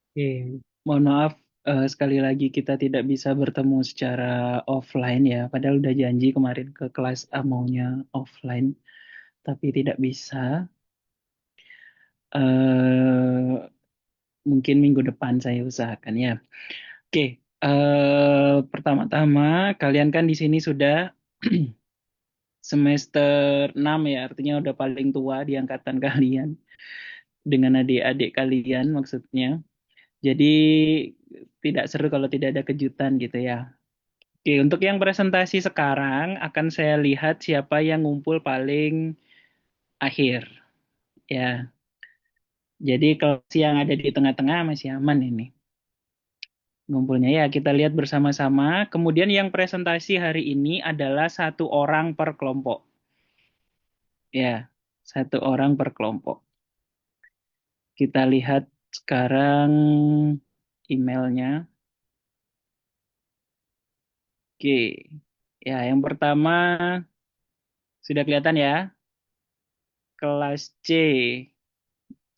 Oke, mohon maaf sekali lagi kita tidak bisa bertemu secara offline ya. Padahal udah janji kemarin ke kelas A maunya offline, tapi tidak bisa. eh Mungkin minggu depan saya usahakan ya. Oke, pertama-tama kalian kan di sini sudah semester 6 ya, artinya udah paling tua di angkatan kalian dengan adik-adik kalian maksudnya. Jadi tidak seru kalau tidak ada kejutan gitu ya. Oke, untuk yang presentasi sekarang akan saya lihat siapa yang ngumpul paling akhir ya. Jadi kelas yang ada di tengah-tengah masih aman ini ngumpulnya ya. Kita lihat bersama-sama. Kemudian yang presentasi hari ini adalah satu orang per kelompok ya, satu orang per kelompok. Kita lihat sekarang emailnya. Oke, ya yang pertama sudah kelihatan ya, kelas C,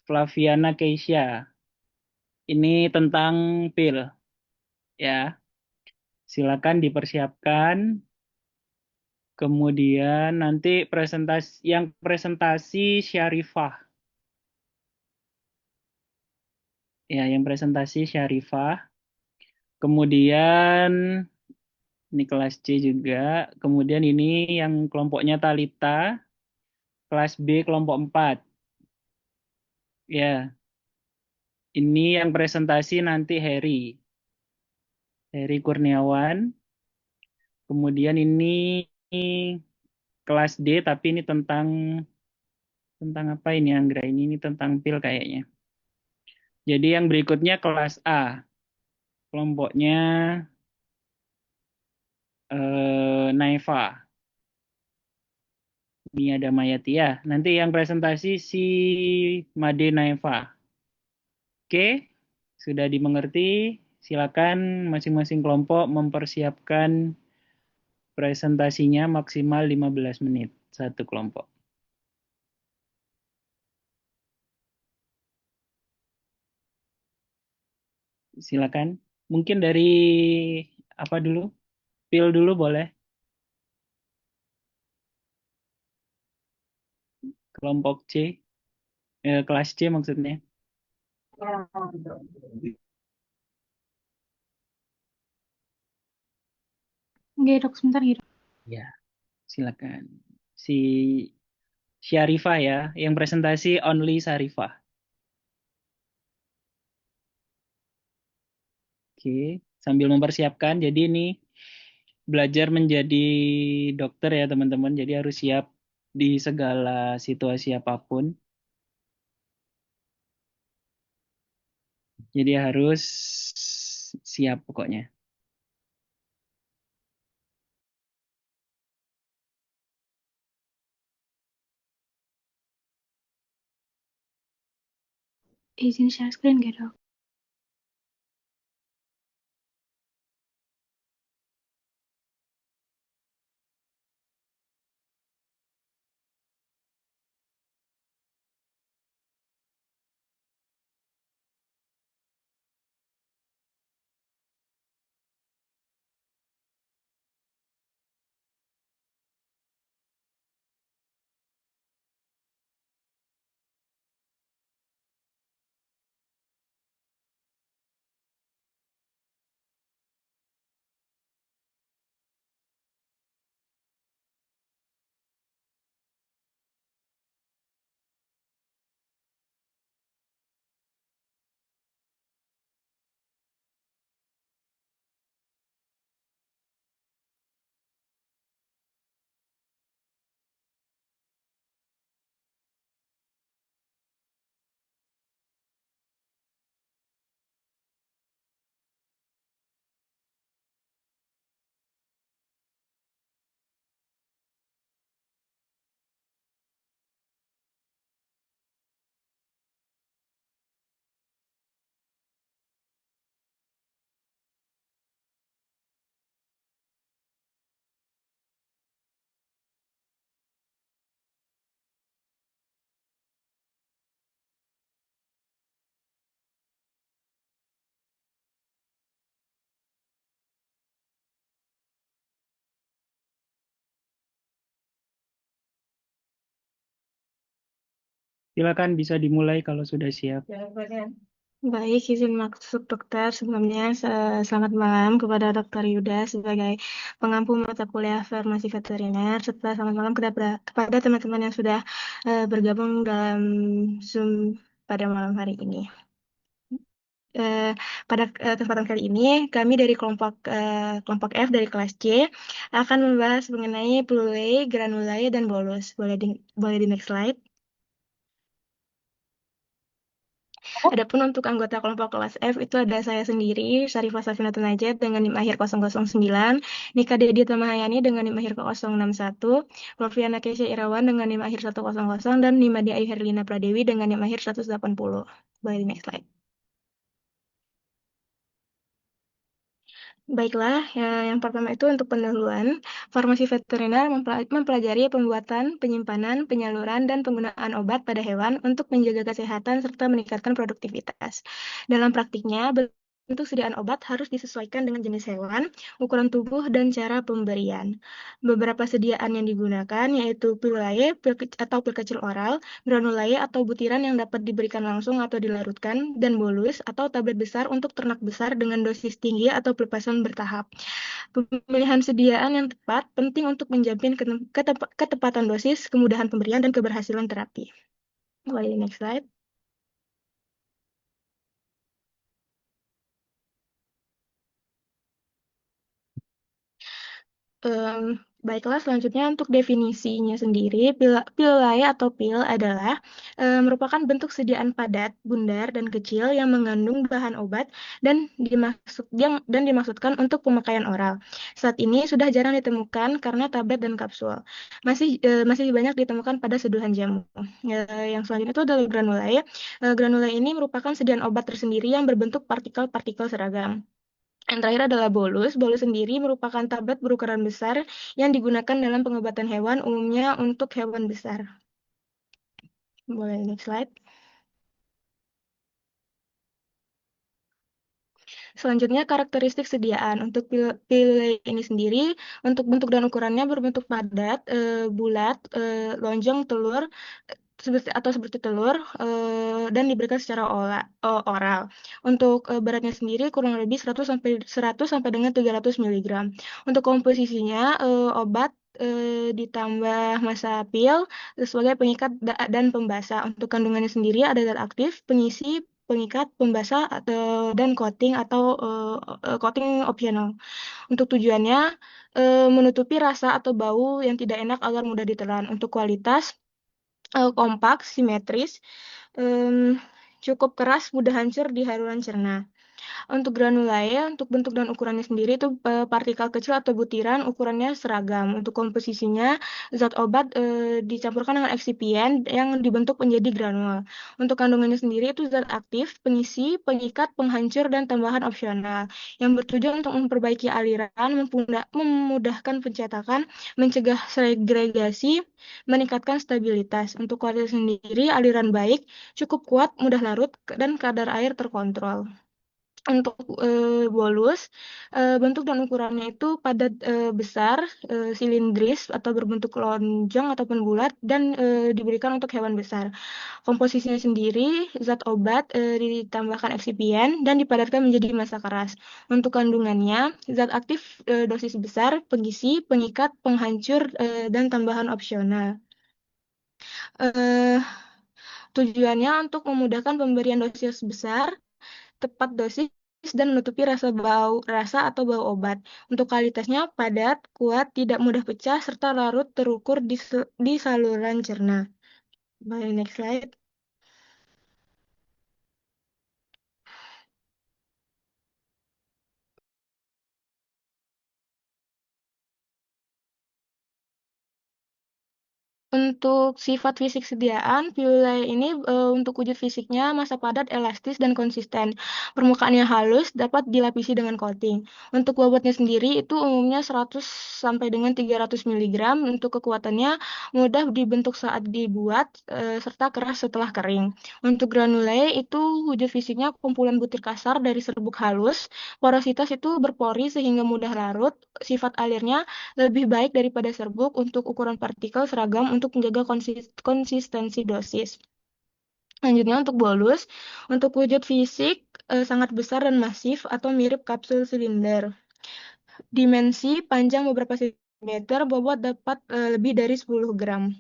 Flaviana Keisha. Ini tentang pil ya. Silakan dipersiapkan. Kemudian nanti presentasi Syarifah. Ya, yang presentasi Syarifah. Kemudian ini kelas C juga. Kemudian ini yang kelompoknya Talita, kelas B kelompok 4. Ya, ini yang presentasi nanti Heri Kurniawan. Kemudian ini kelas D tapi ini tentang apa ini Anggra ini tentang pil kayaknya. Jadi yang berikutnya kelas A, kelompoknya Naifa. Ini ada Mayati ya. Nanti yang presentasi si Made Naifa. Oke, sudah dimengerti. Silakan masing-masing kelompok mempersiapkan presentasinya maksimal 15 menit satu kelompok. Silakan. Mungkin dari apa dulu? Pil dulu boleh. Kelompok C, kelas C maksudnya. Oke, dok, sebentar ya, dok. Ya, silakan. Si Syarifah ya, yang presentasi only Syarifah. Oke, sambil mempersiapkan. Jadi ini belajar menjadi dokter ya teman-teman. Jadi harus siap di segala situasi apapun. Jadi harus siap pokoknya. Izin share screen gak, dok? Silakan bisa dimulai kalau sudah siap. Baik, izin masuk dokter. Sebelumnya, selamat malam kepada Dokter Yuda sebagai pengampu mata kuliah farmasi veteriner, serta selamat malam kepada teman-teman yang sudah bergabung dalam Zoom pada malam hari ini. Pada kesempatan kali ini, kami dari kelompok F dari kelas C akan membahas mengenai plurae, granulae, dan bolus. Boleh di next slide. Adapun untuk anggota kelompok kelas F itu ada saya sendiri, Syarifah Safina Najat dengan NIM akhir 009, Nika Dedi Tamahayani dengan NIM akhir 061, Loviana Kesya Irawan dengan NIM akhir 100, dan Nimadi Ayu Herlina Pradewi dengan NIM akhir 180. Boleh next slide. Baiklah, yang pertama itu untuk pendahuluan. Farmasi veteriner mempelajari pembuatan, penyimpanan, penyaluran, dan penggunaan obat pada hewan untuk menjaga kesehatan serta meningkatkan produktivitas. Dalam praktiknya, bentuk sediaan obat harus disesuaikan dengan jenis hewan, ukuran tubuh, dan cara pemberian. Beberapa sediaan yang digunakan yaitu pil atau pil kecil oral, granulae atau butiran yang dapat diberikan langsung atau dilarutkan, dan bolus atau tablet besar untuk ternak besar dengan dosis tinggi atau pelepasan bertahap. Pemilihan sediaan yang tepat penting untuk menjamin ketepatan dosis, kemudahan pemberian, dan keberhasilan terapi. Boleh next slide. Baiklah, selanjutnya untuk definisinya sendiri, pilae atau pil adalah merupakan bentuk sediaan padat, bundar, dan kecil yang mengandung bahan obat dan dimaksudkan untuk pemakaian oral. Saat ini sudah jarang ditemukan karena tablet dan kapsul. Masih banyak ditemukan pada seduhan jamu. Yang selanjutnya itu adalah granulae. Granulae ini merupakan sediaan obat tersendiri yang berbentuk partikel-partikel seragam. Yang terakhir adalah bolus. Bolus sendiri merupakan tablet berukuran besar yang digunakan dalam pengobatan hewan, umumnya untuk hewan besar. Boleh next slide. Selanjutnya, karakteristik sediaan. Untuk pil ini sendiri, untuk bentuk dan ukurannya berbentuk padat, bulat, lonjong telur, seperti telur, dan diberikan secara oral. Untuk beratnya sendiri kurang lebih 100 sampai dengan 300 mg. Untuk komposisinya, obat ditambah massa pil sebagai pengikat dan pembasah. Untuk kandungannya sendiri ada zat aktif, pengisi, pengikat, pembasah, dan coating atau coating opsional. Untuk tujuannya menutupi rasa atau bau yang tidak enak agar mudah ditelan. Untuk kualitas kompak, simetris, cukup keras, mudah hancur di haluan cerna. Untuk granulae, untuk bentuk dan ukurannya sendiri itu partikel kecil atau butiran, ukurannya seragam. Untuk komposisinya, zat obat dicampurkan dengan eksipien yang dibentuk menjadi granul. Untuk kandungannya sendiri itu zat aktif, pengisi, pengikat, penghancur, dan tambahan opsional yang bertujuan untuk memperbaiki aliran, memudahkan pencetakan, mencegah segregasi, meningkatkan stabilitas. Untuk kualitas sendiri, aliran baik, cukup kuat, mudah larut, dan kadar air terkontrol. Untuk bolus, bentuk dan ukurannya itu padat, besar, silindris atau berbentuk lonjong ataupun bulat, dan diberikan untuk hewan besar. Komposisinya sendiri, zat obat ditambahkan eksipien dan dipadatkan menjadi massa keras. Untuk kandungannya, zat aktif dosis besar, pengisi, pengikat, penghancur, dan tambahan opsional. Tujuannya untuk memudahkan pemberian dosis besar, tepat dosis, dan menutupi rasa atau bau obat. Untuk kualitasnya padat, kuat, tidak mudah pecah, serta larut terukur di saluran cerna. Baik, next slide. Untuk sifat fisik sediaan, pilae ini untuk wujud fisiknya massa padat, elastis, dan konsisten. Permukaannya halus, dapat dilapisi dengan coating. Untuk bobotnya sendiri itu umumnya 100 sampai dengan 300 mg. Untuk kekuatannya mudah dibentuk saat dibuat, serta keras setelah kering. Untuk granulae itu wujud fisiknya kumpulan butir kasar dari serbuk halus. Porositas itu berpori sehingga mudah larut. Sifat alirnya lebih baik daripada serbuk. Untuk ukuran partikel seragam untuk menjaga konsistensi dosis. Selanjutnya untuk bolus, untuk wujud fisik sangat besar dan masif atau mirip kapsul silinder. Dimensi panjang beberapa sentimeter, bobot dapat lebih dari 10 gram.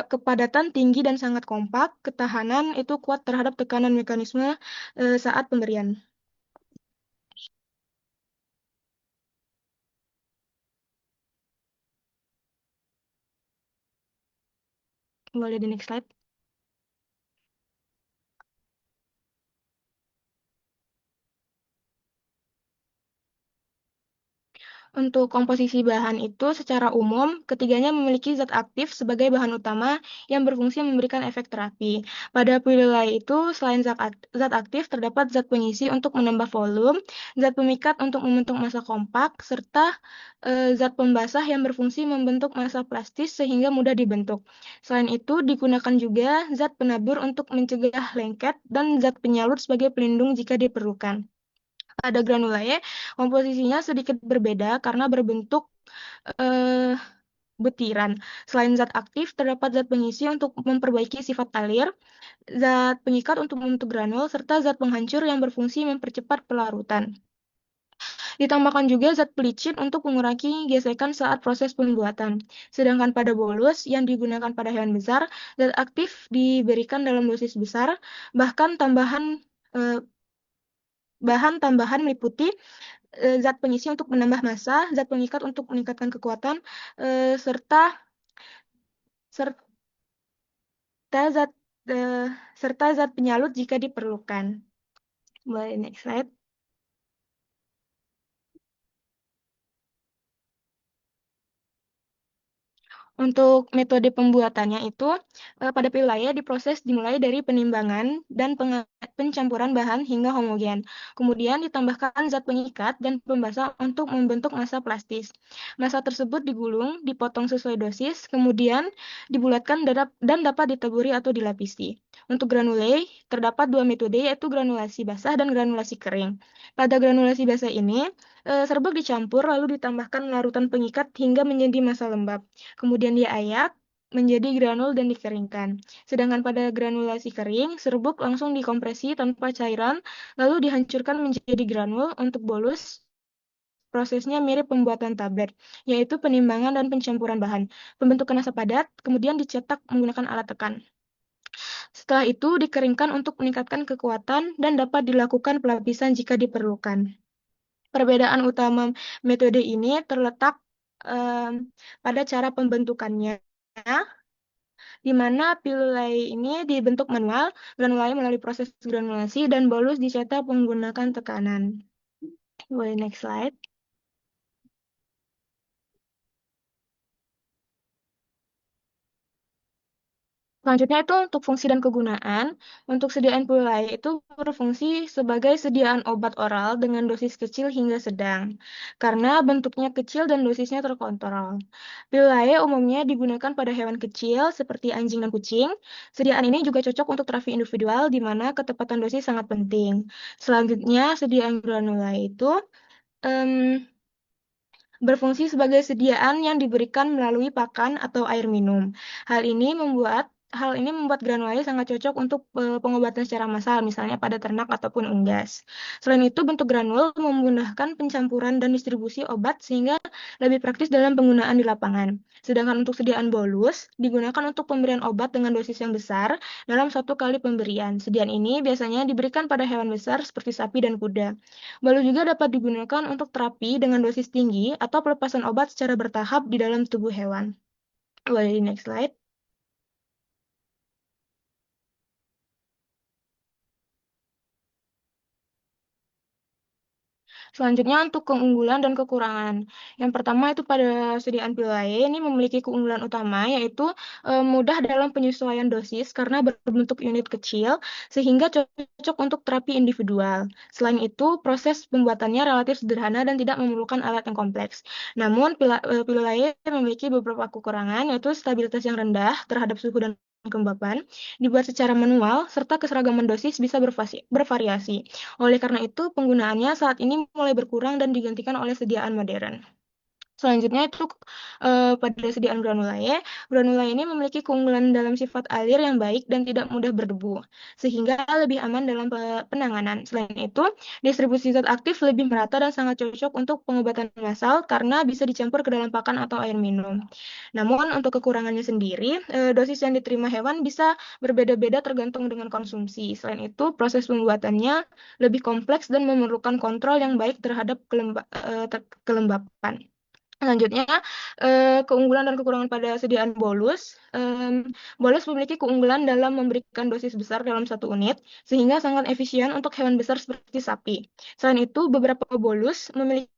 Kepadatan tinggi dan sangat kompak, ketahanan itu kuat terhadap tekanan mekanisme saat pemberian. Boleh di next slide. Untuk komposisi bahan itu secara umum, ketiganya memiliki zat aktif sebagai bahan utama yang berfungsi memberikan efek terapi. Pada pilulai itu, selain zat aktif, terdapat zat pengisi untuk menambah volume, zat pemikat untuk membentuk massa kompak, serta zat pembasah yang berfungsi membentuk massa plastis sehingga mudah dibentuk. Selain itu, digunakan juga zat penabur untuk mencegah lengket dan zat penyalut sebagai pelindung jika diperlukan. Pada granulae, komposisinya sedikit berbeda karena berbentuk eh, butiran. Selain zat aktif, terdapat zat pengisi untuk memperbaiki sifat alir, zat pengikat untuk membentuk granul, serta zat penghancur yang berfungsi mempercepat pelarutan. Ditambahkan juga zat pelicin untuk mengurangi gesekan saat proses pembuatan. Sedangkan pada bolus yang digunakan pada hewan besar, zat aktif diberikan dalam dosis besar, bahkan eh, bahan tambahan meliputi zat pengisi untuk menambah massa, zat pengikat untuk meningkatkan kekuatan, serta serta zat eh, serta zat penyalut jika diperlukan. Boleh next slide. Untuk metode pembuatannya itu, pada wilayah diproses dimulai dari penimbangan dan pencampuran bahan hingga homogen. Kemudian ditambahkan zat pengikat dan pembasah untuk membentuk massa plastis. Massa tersebut digulung, dipotong sesuai dosis, kemudian dibulatkan dan dapat ditaburi atau dilapisi. Untuk granule, terdapat dua metode yaitu granulasi basah dan granulasi kering. Pada granulasi basah ini, serbuk dicampur lalu ditambahkan larutan pengikat hingga menjadi massa lembab. Kemudian diayak menjadi granul dan dikeringkan. Sedangkan pada granulasi kering, serbuk langsung dikompresi tanpa cairan, lalu dihancurkan menjadi granul. Untuk bolus, prosesnya mirip pembuatan tablet, yaitu penimbangan dan pencampuran bahan. Pembentukan asap padat, kemudian dicetak menggunakan alat tekan. Setelah itu dikeringkan untuk meningkatkan kekuatan dan dapat dilakukan pelapisan jika diperlukan. Perbedaan utama metode ini terletak pada cara pembentukannya, di mana pilulai ini dibentuk manual, granulai melalui proses granulasi, dan bolus dicetak menggunakan tekanan. Boleh next slide. Selanjutnya itu untuk fungsi dan kegunaan. Untuk sediaan pilulai itu berfungsi sebagai sediaan obat oral dengan dosis kecil hingga sedang, karena bentuknya kecil dan dosisnya terkontrol. Pilulai umumnya digunakan pada hewan kecil seperti anjing dan kucing. Sediaan ini juga cocok untuk terapi individual di mana ketepatan dosis sangat penting. Selanjutnya, sediaan granula itu em, berfungsi sebagai sediaan yang diberikan melalui pakan atau air minum. Hal ini membuat granulanya sangat cocok untuk pengobatan secara massal, misalnya pada ternak ataupun unggas. Selain itu, bentuk granul memudahkan pencampuran dan distribusi obat sehingga lebih praktis dalam penggunaan di lapangan. Sedangkan untuk sediaan bolus digunakan untuk pemberian obat dengan dosis yang besar dalam satu kali pemberian. Sediaan ini biasanya diberikan pada hewan besar seperti sapi dan kuda. Balu juga dapat digunakan untuk terapi dengan dosis tinggi atau pelepasan obat secara bertahap di dalam tubuh hewan. Boleh di next slide. Selanjutnya untuk keunggulan dan kekurangan. Yang pertama itu pada sediaan pil lain ini memiliki keunggulan utama yaitu mudah dalam penyesuaian dosis karena berbentuk unit kecil sehingga cocok untuk terapi individual. Selain itu, proses pembuatannya relatif sederhana dan tidak memerlukan alat yang kompleks. Namun, pil lain memiliki beberapa kekurangan yaitu stabilitas yang rendah terhadap suhu dan kelembapan, dibuat secara manual, serta keseragaman dosis bisa bervariasi. Oleh karena itu, penggunaannya saat ini mulai berkurang dan digantikan oleh sediaan modern. Selanjutnya itu pada sediaan granulae. Granulae ini memiliki keunggulan dalam sifat alir yang baik dan tidak mudah berdebu, sehingga lebih aman dalam penanganan. Selain itu, distribusi zat aktif lebih merata dan sangat cocok untuk pengobatan massal karena bisa dicampur ke dalam pakan atau air minum. Namun, untuk kekurangannya sendiri, dosis yang diterima hewan bisa berbeda-beda tergantung dengan konsumsi. Selain itu, proses pembuatannya lebih kompleks dan memerlukan kontrol yang baik terhadap kelembapan. Selanjutnya, keunggulan dan kekurangan pada sediaan bolus. Bolus memiliki keunggulan dalam memberikan dosis besar dalam satu unit, sehingga sangat efisien untuk hewan besar seperti sapi. Selain itu, beberapa bolus memiliki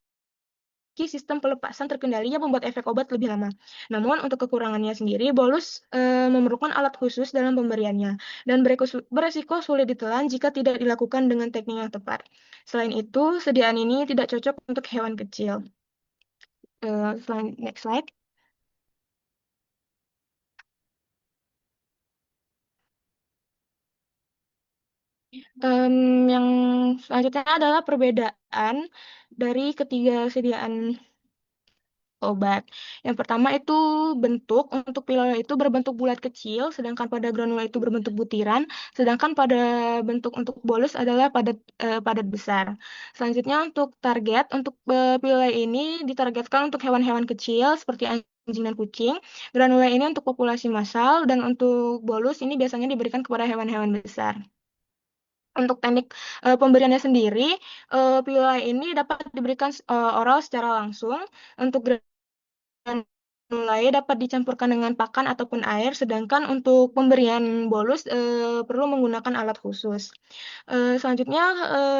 sistem pelepasan terkendali yang membuat efek obat lebih lama. Namun, untuk kekurangannya sendiri, bolus memerlukan alat khusus dalam pemberiannya, dan beresiko sulit ditelan jika tidak dilakukan dengan teknik yang tepat. Selain itu, sediaan ini tidak cocok untuk hewan kecil. Next slide. Yang selanjutnya adalah perbedaan dari ketiga sediaan obat. Yang pertama itu bentuk. Untuk pil itu berbentuk bulat kecil, sedangkan pada granula itu berbentuk butiran, sedangkan pada bentuk untuk bolus adalah padat besar. Selanjutnya untuk target, untuk pil ini ditargetkan untuk hewan-hewan kecil seperti anjing dan kucing. Granula ini untuk populasi massal, dan untuk bolus ini biasanya diberikan kepada hewan-hewan besar. Untuk teknik pemberiannya sendiri, pil ini dapat diberikan oral secara langsung. Untuk granulae dapat dicampurkan dengan pakan ataupun air, sedangkan untuk pemberian bolus perlu menggunakan alat khusus. Selanjutnya,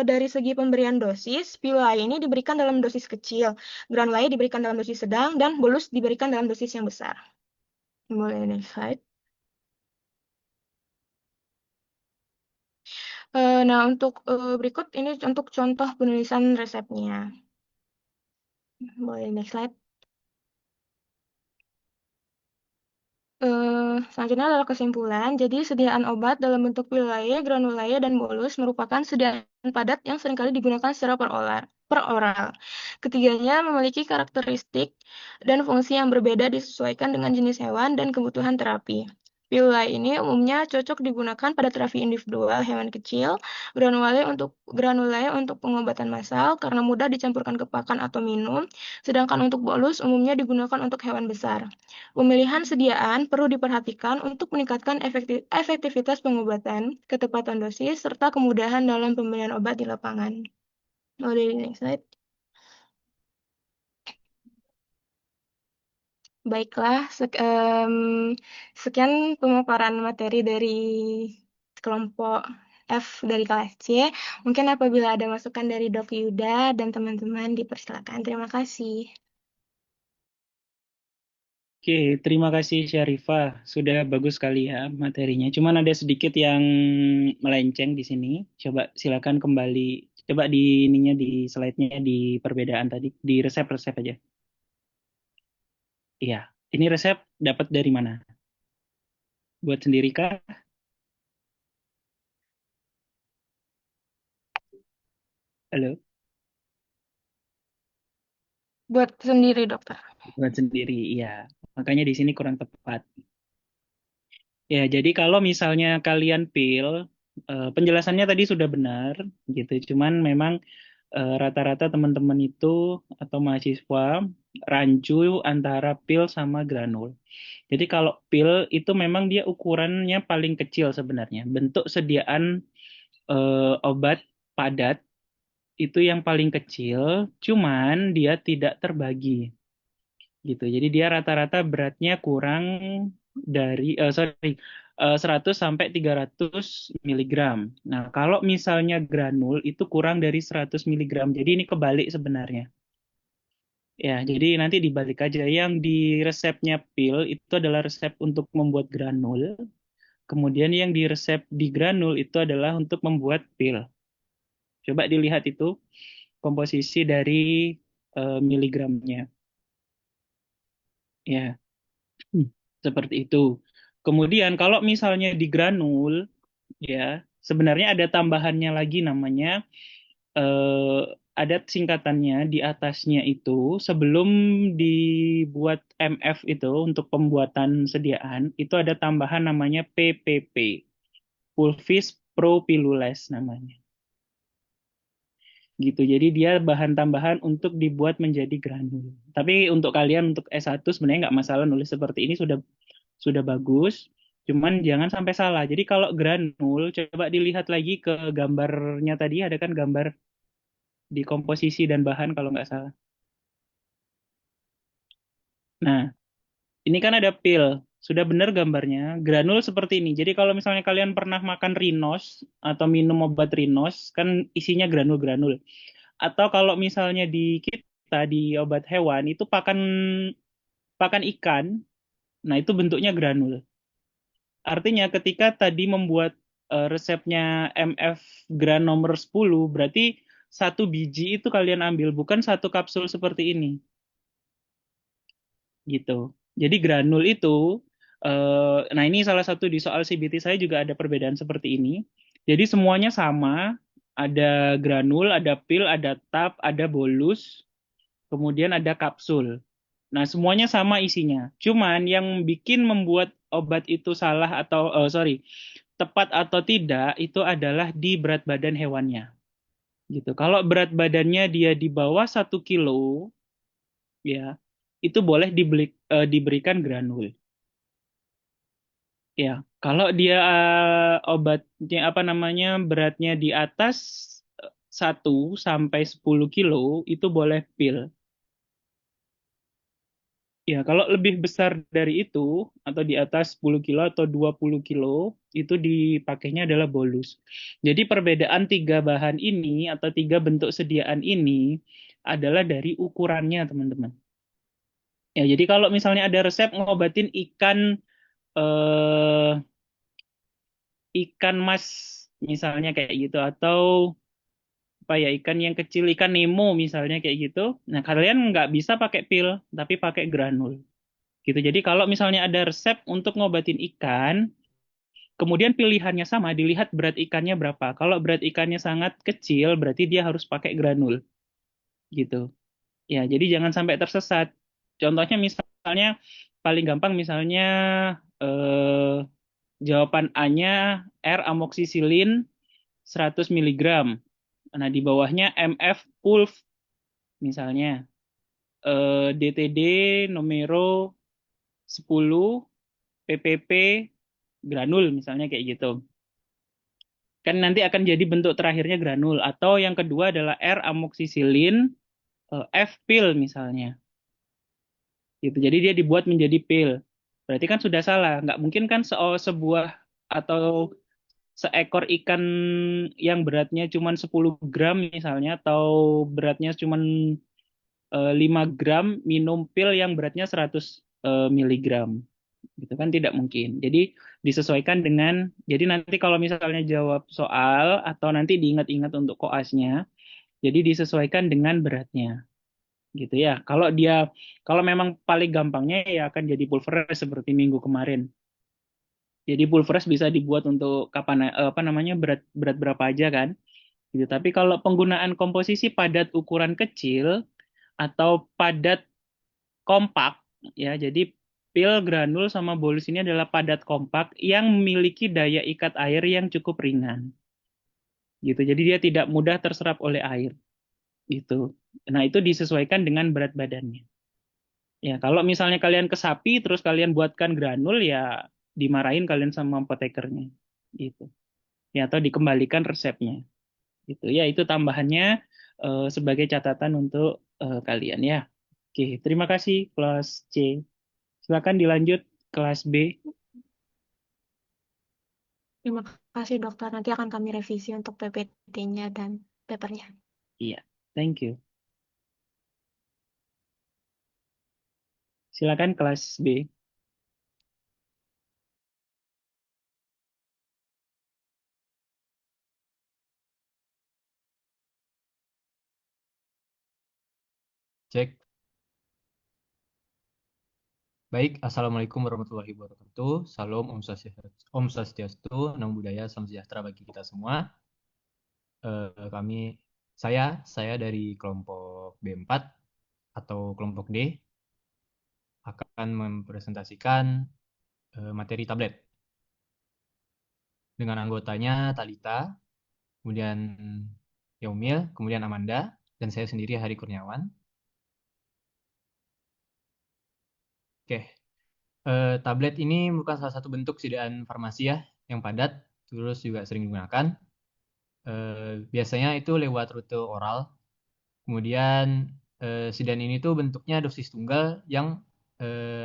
dari segi pemberian dosis, pil ini diberikan dalam dosis kecil, granulae diberikan dalam dosis sedang, dan bolus diberikan dalam dosis yang besar. Boleh next slide. Nah, untuk berikut ini untuk contoh penulisan resepnya. Boleh next slide. Selanjutnya adalah kesimpulan. Jadi, sediaan obat dalam bentuk pil granulae, dan bolus merupakan sediaan padat yang seringkali digunakan secara per oral. Ketiganya memiliki karakteristik dan fungsi yang berbeda disesuaikan dengan jenis hewan dan kebutuhan terapi. Pil ini umumnya cocok digunakan pada terapi individual hewan kecil, granulae untuk pengobatan massal karena mudah dicampurkan ke pakan atau minum, sedangkan untuk bolus umumnya digunakan untuk hewan besar. Pemilihan sediaan perlu diperhatikan untuk meningkatkan efektivitas pengobatan, ketepatan dosis, serta kemudahan dalam pemberian obat di lapangan. Next slide. Baiklah, sekian pemaparan materi dari kelompok F dari kelas C. Mungkin apabila ada masukan dari Dok Yuda dan teman-teman dipersilakan. Terima kasih. Oke, terima kasih Syarifah. Sudah bagus sekali ya materinya. Cuman ada sedikit yang melenceng di sini. Coba silakan kembali. Coba di ininya di slide-nya di perbedaan tadi. Di resep-resep aja. Iya, ini resep dapat dari mana? Buat sendiri kah? Halo? Buat sendiri, dokter. Buat sendiri, iya. Makanya di sini kurang tepat. Ya, jadi kalau misalnya kalian pil, penjelasannya tadi sudah benar, gitu. Cuman memang rata-rata teman-teman itu atau mahasiswa rancu antara pil sama granul. Jadi kalau pil itu memang dia ukurannya paling kecil sebenarnya. Bentuk sediaan obat padat itu yang paling kecil, cuman dia tidak terbagi gitu. Jadi dia rata-rata beratnya kurang dari 100 sampai 300 miligram. Nah, kalau misalnya granul itu kurang dari 100 miligram. Jadi ini kebalik sebenarnya. Ya, jadi nanti dibalik aja. Yang di resepnya pil itu adalah resep untuk membuat granul. Kemudian yang di resep di granul itu adalah untuk membuat pil. Coba dilihat itu komposisi dari miligramnya. Ya. Seperti itu. Kemudian kalau misalnya di granul, ya sebenarnya ada tambahannya lagi namanya eh, ada singkatannya di atasnya itu sebelum dibuat MF itu untuk pembuatan sediaan itu ada tambahan namanya PPP, pulvis propylules namanya. Gitu. Jadi dia bahan tambahan untuk dibuat menjadi granul. Tapi untuk kalian untuk S1 sebenarnya nggak masalah nulis seperti ini sudah bagus. Cuman jangan sampai salah. Jadi kalau granul coba dilihat lagi ke gambarnya tadi ada kan gambar di komposisi dan bahan kalau nggak salah. Nah, ini kan ada pil. Sudah benar gambarnya. Granul seperti ini. Jadi kalau misalnya kalian pernah makan Rinos atau minum obat Rinos, kan isinya granul-granul. Atau kalau misalnya di kita di obat hewan itu pakan pakan ikan, nah itu bentuknya granul. Artinya ketika tadi membuat resepnya MF Gran nomor 10, berarti satu biji itu kalian ambil, bukan satu kapsul seperti ini, gitu. Jadi granul itu, nah ini salah satu di soal CBT saya juga ada perbedaan seperti ini. Jadi semuanya sama, ada granul, ada pil, ada tab, ada bolus, kemudian ada kapsul. Nah, semuanya sama isinya. Cuman yang bikin membuat obat itu salah atau sorry, tepat atau tidak itu adalah di berat badan hewannya. Gitu. Kalau berat badannya dia di bawah 1 kilo, ya, itu boleh diberikan granul. Ya, kalau dia obatnya apa namanya beratnya di atas 1 sampai 10 kilo itu boleh pil. Ya, kalau lebih besar dari itu, atau di atas 10 kilo atau 20 kilo, itu dipakainya adalah bolus. Jadi perbedaan tiga bahan ini, atau tiga bentuk sediaan ini, adalah dari ukurannya, teman-teman. Ya, jadi kalau misalnya ada resep ngobatin eh, ikan mas, misalnya kayak gitu, atau apa ya, ikan yang kecil, ikan Nemo misalnya kayak gitu, nah kalian nggak bisa pakai pil, tapi pakai granul. Gitu. Jadi kalau misalnya ada resep untuk ngobatin ikan, kemudian pilihannya sama, dilihat berat ikannya berapa. Kalau berat ikannya sangat kecil, berarti dia harus pakai granul, gitu. Ya, jadi jangan sampai tersesat. Contohnya misalnya paling gampang misalnya eh, jawaban A-nya R amoksisilin 100 miligram. Nah, di bawahnya MF pulv misalnya. DTD numero 10 PPP granul misalnya kayak gitu. Kan nanti akan jadi bentuk terakhirnya granul. Atau yang kedua adalah R amoksisilin F pil misalnya. Gitu. Jadi dia dibuat menjadi pil. Berarti kan sudah salah. Nggak mungkin kan sebuah atau seekor ikan yang beratnya cuma 10 gram misalnya atau beratnya cuma 5 gram minum pil yang beratnya 100 miligram. Gitu kan tidak mungkin. Jadi disesuaikan dengan, jadi nanti kalau misalnya jawab soal atau nanti diingat-ingat untuk koasnya, jadi disesuaikan dengan beratnya. Gitu ya. Kalau memang paling gampangnya ya akan jadi pulverized seperti minggu kemarin. Jadi pulverized bisa dibuat untuk kapan apa namanya berat berat berapa aja kan. Gitu. Tapi kalau penggunaan komposisi padat ukuran kecil atau padat kompak ya. Jadi pil, granul sama bolus ini adalah padat kompak yang memiliki daya ikat air yang cukup ringan. Gitu. Jadi dia tidak mudah terserap oleh air gitu. Nah, itu disesuaikan dengan berat badannya. Ya, kalau misalnya kalian ke sapi terus kalian buatkan granul ya dimarahin kalian sama apotekernya gitu. Ya, atau dikembalikan resepnya. Gitu. Ya, itu tambahannya sebagai catatan untuk kalian ya. Oke, terima kasih kelas C. Silakan dilanjut kelas B. Terima kasih dokter. Nanti akan kami revisi untuk PPT-nya dan papernya. Iya, thank you. Silakan kelas B. Cek. Baik, Assalamualaikum warahmatullahi wabarakatuh. Salam, Om Swastiastu, Namo Buddhaya, Salam Sejahtera bagi kita semua. Kami Saya dari kelompok B4 atau kelompok D akan mempresentasikan materi tablet dengan anggotanya Talita, kemudian Yaumil, kemudian Amanda, dan saya sendiri Hari Kurniawan. Oke, tablet ini merupakan salah satu bentuk sediaan farmasi ya, yang padat, terus juga sering digunakan. Biasanya itu lewat rute oral. Kemudian sediaan ini tuh bentuknya dosis tunggal yang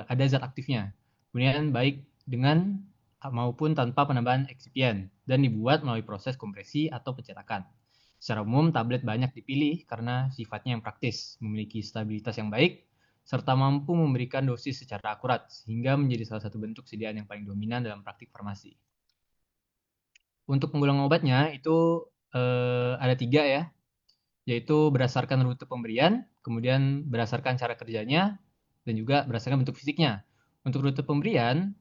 ada zat aktifnya. Kemudian baik dengan maupun tanpa penambahan eksipien dan dibuat melalui proses kompresi atau pencetakan. Secara umum, tablet banyak dipilih karena sifatnya yang praktis, memiliki stabilitas yang baik, serta mampu memberikan dosis secara akurat, sehingga menjadi salah satu bentuk sediaan yang paling dominan dalam praktik farmasi. Untuk penggolongan obatnya itu ada 3 ya, yaitu berdasarkan rute pemberian, kemudian berdasarkan cara kerjanya, dan juga berdasarkan bentuk fisiknya. Untuk rute pemberian,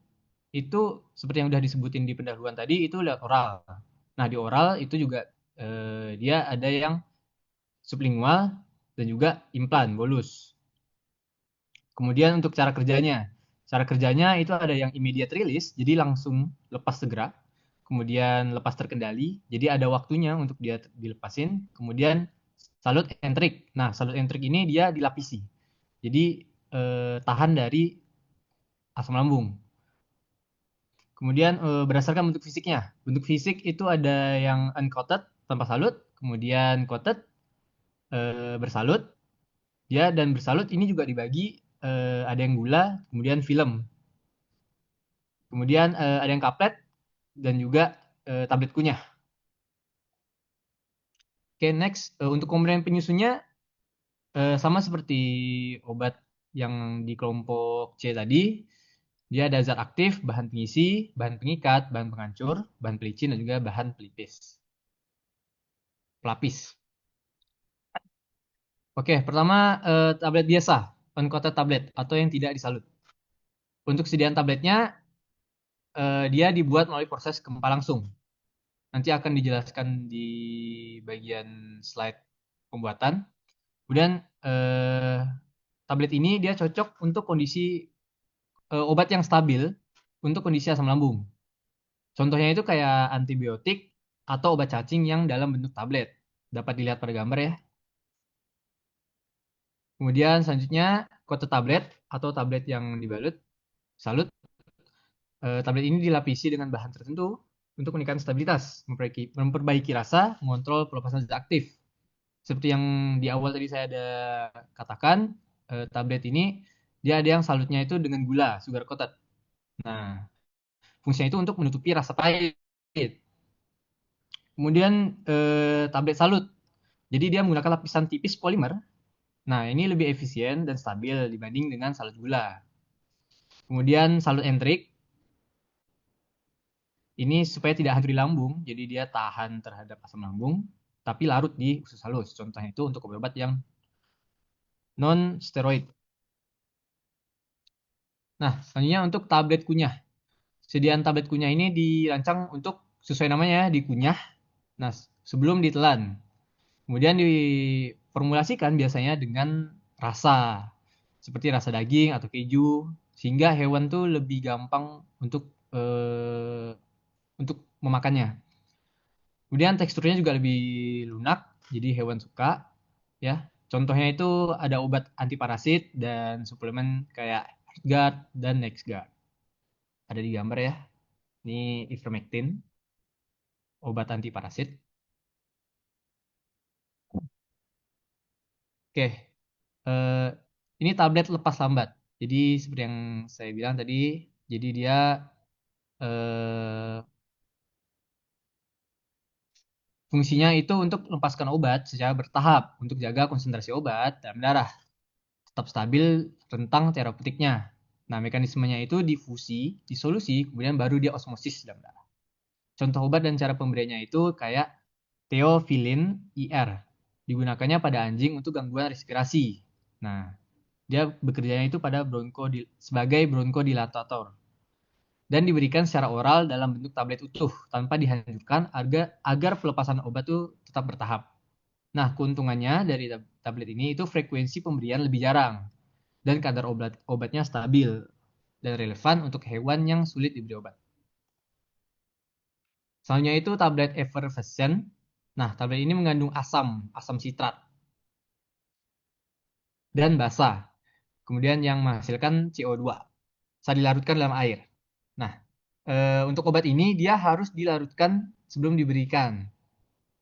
itu seperti yang sudah disebutin di pendahuluan tadi, itu lewat oral. Nah, di oral itu juga dia ada yang sublingual dan juga implan, bolus. Kemudian untuk cara kerjanya itu ada yang immediate release, jadi langsung lepas segera. Kemudian lepas terkendali, jadi ada waktunya untuk dia dilepasin. Kemudian salut entrik. Nah, salut entrik ini dia dilapisi. Jadi tahan dari asam lambung. Kemudian berdasarkan bentuk fisiknya. Bentuk fisik itu ada yang uncoated tanpa salut, kemudian coated bersalut. Ya, dan bersalut ini juga dibagi ada yang gula, kemudian film. Kemudian ada yang kaplet dan juga tablet kunyah. Oke, next untuk komponen penyusunnya sama seperti obat yang di kelompok C tadi. Dia ada zat aktif, bahan pengisi, bahan pengikat, bahan penghancur, bahan pelicin, dan juga bahan pelapis. Oke, pertama tablet biasa, uncoated tablet atau yang tidak disalut. Untuk sediaan tabletnya, dia dibuat melalui proses gempa langsung. Nanti akan dijelaskan di bagian slide pembuatan. Kemudian tablet ini dia cocok untuk kondisi obat yang stabil untuk kondisi asam lambung. Contohnya itu kayak antibiotik atau obat cacing yang dalam bentuk tablet. Dapat dilihat pada gambar ya. Kemudian selanjutnya kotak tablet atau tablet yang dibalut salut. Tablet ini dilapisi dengan bahan tertentu untuk meningkatkan stabilitas, memperbaiki rasa, mengontrol pelepasan zat aktif. Seperti yang di awal tadi saya ada katakan, tablet ini dia ada yang salutnya itu dengan gula, sugar coated. Nah, fungsinya itu untuk menutupi rasa pahit. Kemudian tablet salut. Jadi dia menggunakan lapisan tipis polimer. Nah, ini lebih efisien dan stabil dibanding dengan salut gula. Kemudian salut entrik. Ini supaya tidak hancur di lambung, jadi dia tahan terhadap asam lambung, tapi larut di usus halus. Contohnya itu untuk obat yang non steroid. Nah, selanjutnya untuk tablet kunyah. Sediaan tablet kunyah ini dirancang untuk sesuai namanya dikunyah. Nah, sebelum ditelan. Kemudian diformulasikan biasanya dengan rasa seperti rasa daging atau keju sehingga hewan tuh lebih gampang untuk memakannya. Kemudian teksturnya juga lebih lunak, jadi hewan suka. Ya, contohnya itu ada obat anti parasit dan suplemen kayak Heartgard dan Nexgard. Ada di gambar ya. Ini ivermectin, obat anti parasit. Oke, ini tablet lepas lambat. Jadi seperti yang saya bilang tadi, jadi dia eh, fungsinya itu untuk melepaskan obat secara bertahap untuk jaga konsentrasi obat dalam darah tetap stabil rentang terapeutiknya. Nah, mekanismenya itu difusi, disolusi, kemudian baru dia osmosis dalam darah. Contoh obat dan cara pemberiannya itu kayak Theophylline IR. Digunakannya pada anjing untuk gangguan respirasi. Nah, dia bekerjanya itu pada sebagai bronkodilatator. Dan diberikan secara oral dalam bentuk tablet utuh tanpa dihancurkan agar pelepasan obat itu tetap bertahap. Nah, keuntungannya dari tablet ini itu frekuensi pemberian lebih jarang dan kadar obatnya stabil dan relevan untuk hewan yang sulit diberi obat. Selanjutnya itu tablet effervescent. Nah, tablet ini mengandung asam sitrat dan basa. Kemudian yang menghasilkan CO2 saat dilarutkan dalam air. Nah, untuk obat ini dia harus dilarutkan sebelum diberikan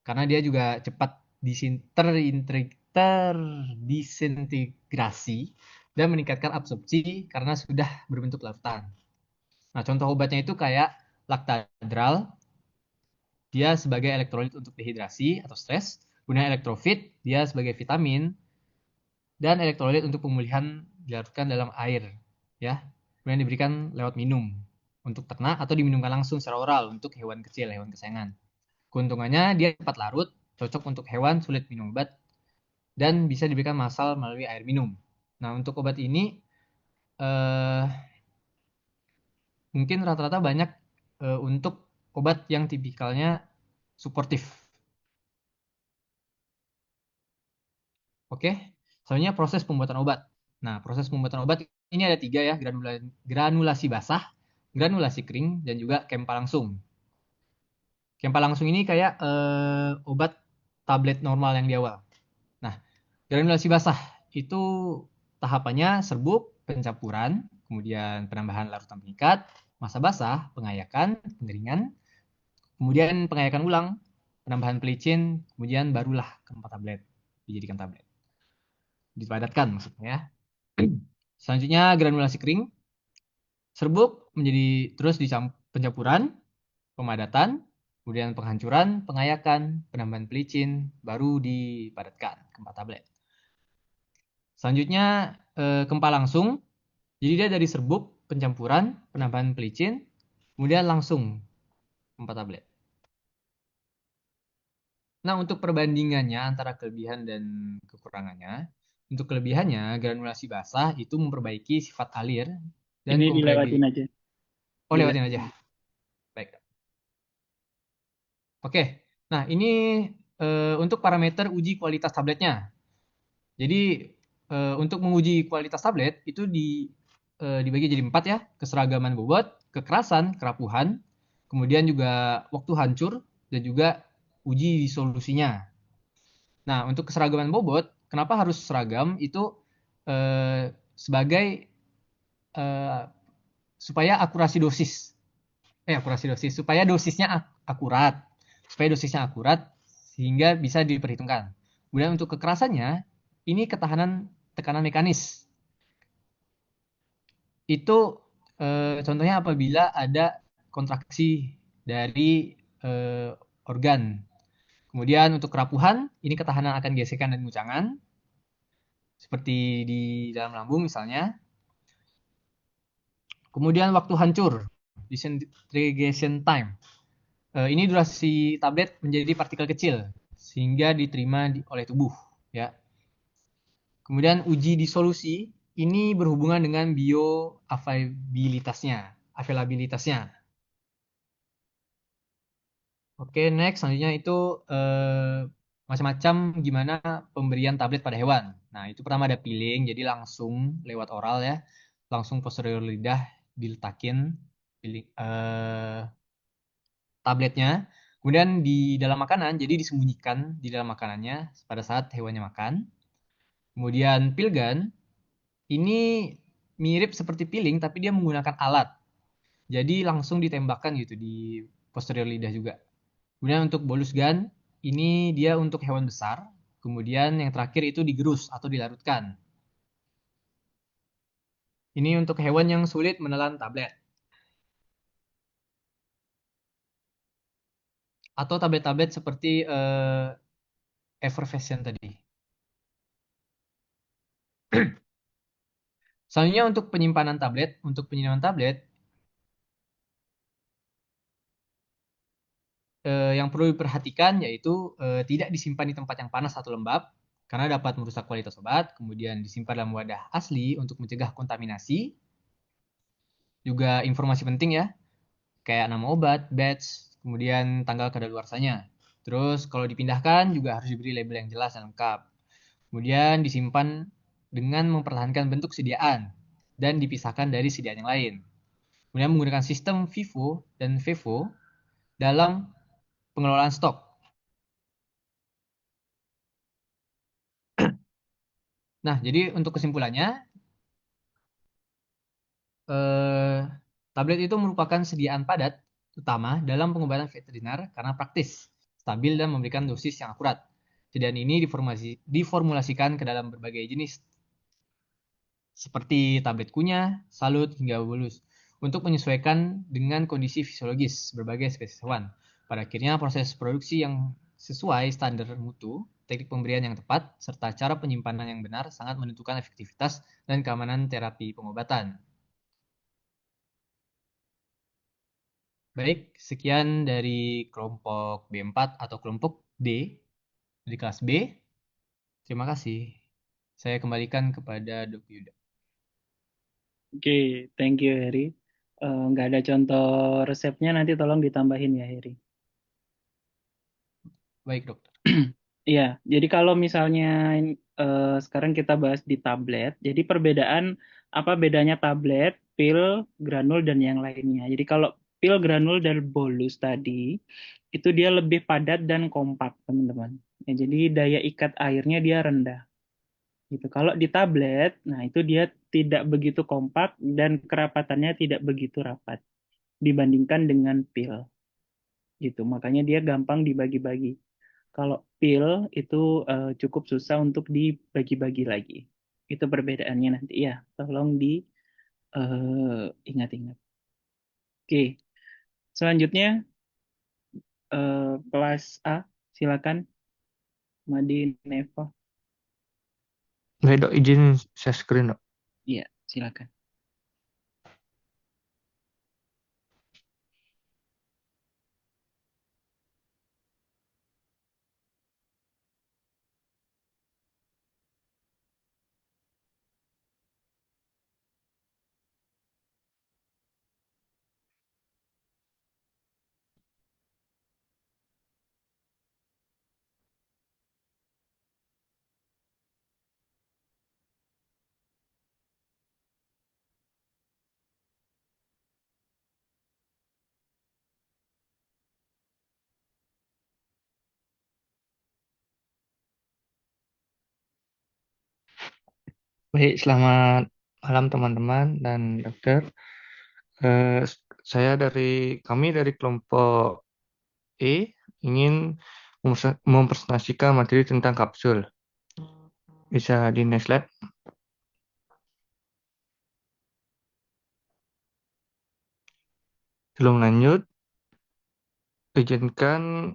karena dia juga cepat terdisintegrasi dan meningkatkan absorpsi karena sudah berbentuk larutan. Nah, contoh obatnya itu kayak Lactadral, dia sebagai elektrolit untuk dehidrasi atau stres, kemudian elektrofit, dia sebagai vitamin, dan elektrolit untuk pemulihan dilarutkan dalam air, ya. Kemudian diberikan lewat minum untuk ternak atau diminumkan langsung secara oral untuk hewan kecil, hewan kesayangan. Keuntungannya dia cepat larut, cocok untuk hewan sulit minum obat, dan bisa diberikan massal melalui air minum. Nah, untuk obat ini mungkin rata-rata banyak untuk obat yang tipikalnya suportif. Oke, selanjutnya proses pembuatan obat. Nah, proses pembuatan obat ini ada 3 ya, granulasi basah, granulasi kering, dan juga kempa langsung. Kempa langsung ini kayak obat tablet normal yang di awal. Nah, granulasi basah itu tahapannya serbuk, pencampuran, kemudian penambahan larutan pengikat, masa basah, pengayakan, pengeringan, kemudian pengayakan ulang, penambahan pelicin, kemudian barulah keempat tablet dijadikan tablet. Dipadatkan maksudnya ya. Selanjutnya granulasi kering, serbuk menjadi terus pencampuran, pemadatan, kemudian penghancuran, pengayakan, penambahan pelicin, baru dipadatkan keempat tablet. Selanjutnya kempa langsung, jadi dia dari serbuk, pencampuran, penambahan pelicin, kemudian langsung 4 tablet. Nah, untuk perbandingannya antara kelebihan dan kekurangannya, untuk kelebihannya, granulasi basah itu memperbaiki sifat alir dan Ini dilewatin aja. Oh, lewatin aja. Baik. Oke, nah ini untuk parameter uji kualitas tabletnya. Jadi untuk menguji kualitas tablet itu dibagi jadi 4 ya, keseragaman bobot, kekerasan, kerapuhan, kemudian juga waktu hancur, dan juga uji solusinya. Nah, untuk keseragaman bobot, kenapa harus seragam? Itu sebagai supaya akurasi dosis. Supaya dosisnya akurat. Sehingga bisa diperhitungkan. Kemudian untuk kekerasannya, ini ketahanan tekanan mekanis. Itu contohnya apabila ada kontraksi dari organ. Kemudian untuk kerapuhan, ini ketahanan akan gesekan dan guncangan. Seperti di dalam lambung misalnya. Kemudian waktu hancur, disintegration time. Ini durasi tablet menjadi partikel kecil sehingga diterima oleh tubuh, ya. Kemudian uji disolusi ini berhubungan dengan bioavailabilitasnya. Oke, next selanjutnya itu macam-macam gimana pemberian tablet pada hewan. Nah, itu pertama ada peeling, jadi langsung lewat oral ya, langsung posterior lidah diletakin tabletnya. Kemudian di dalam makanan, jadi disembunyikan di dalam makanannya pada saat hewannya makan. Kemudian peel gun, ini mirip seperti peeling tapi dia menggunakan alat. Jadi langsung ditembakkan gitu di posterior lidah juga. Kemudian untuk bolus gun, ini dia untuk hewan besar. Kemudian yang terakhir itu digerus atau dilarutkan. Ini untuk hewan yang sulit menelan tablet. Atau tablet-tablet seperti effervescent tadi. Selanjutnya untuk penyimpanan tablet, yang perlu diperhatikan yaitu tidak disimpan di tempat yang panas atau lembab karena dapat merusak kualitas obat, kemudian disimpan dalam wadah asli untuk mencegah kontaminasi. Juga informasi penting ya, kayak nama obat, batch, kemudian tanggal kadaluarsanya. Terus kalau dipindahkan juga harus diberi label yang jelas dan lengkap. Kemudian disimpan dengan mempertahankan bentuk sediaan dan dipisahkan dari sediaan yang lain. Kemudian menggunakan sistem FIFO dan FIFO dalam pengelolaan stok. Nah, jadi untuk kesimpulannya, tablet itu merupakan sediaan padat utama dalam pengobatan veteriner karena praktis, stabil, dan memberikan dosis yang akurat. Sediaan ini diformulasikan ke dalam berbagai jenis, seperti tablet kunyah, salut, hingga bolus, untuk menyesuaikan dengan kondisi fisiologis berbagai spesies hewan. Pada akhirnya, proses produksi yang sesuai standar mutu, teknik pemberian yang tepat, serta cara penyimpanan yang benar sangat menentukan efektivitas dan keamanan terapi pengobatan. Baik, sekian dari kelompok B4 atau kelompok D di kelas B. Terima kasih. Saya kembalikan kepada Dok Yuda. Oke, thank you Heri. Nggak ada contoh resepnya, nanti tolong ditambahin ya Heri. Baik, dokter. Iya, jadi kalau misalnya sekarang kita bahas di tablet, jadi perbedaan apa bedanya tablet, pil, granul dan yang lainnya. Jadi kalau pil, granul dan bolus tadi itu dia lebih padat dan kompak, teman-teman. Ya, jadi daya ikat airnya dia rendah. Gitu. Kalau di tablet, nah itu dia tidak begitu kompak dan kerapatannya tidak begitu rapat dibandingkan dengan pil. Gitu. Makanya dia gampang dibagi-bagi. Kalau pil itu cukup susah untuk dibagi-bagi lagi. Itu perbedaannya nanti ya. Tolong diingat-ingat. Oke, selanjutnya kelas A, silakan Madi Neva. Baik dok, izin share screen dok. Iya, silakan. Baik, selamat malam teman-teman dan dokter. Eh, kami dari kelompok E ingin mempresentasikan materi tentang kapsul. Bisa di next slide. Sebelum lanjut, izinkan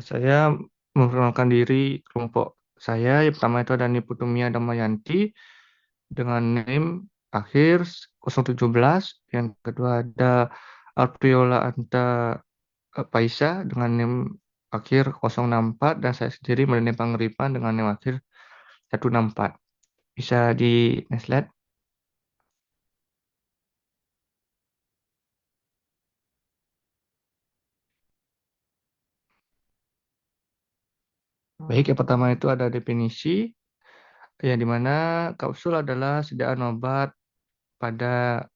saya memperkenalkan diri kelompok saya. Yang pertama itu ada Niputumia Damayanti dengan name akhir 017. Yang kedua ada Arpriola Anta Paisa dengan name akhir 064 dan saya sendiri Melene Pangeripan dengan name akhir 164. Bisa di next slide. Baik, yang pertama itu ada definisi yang dimana kapsul adalah sediaan obat padat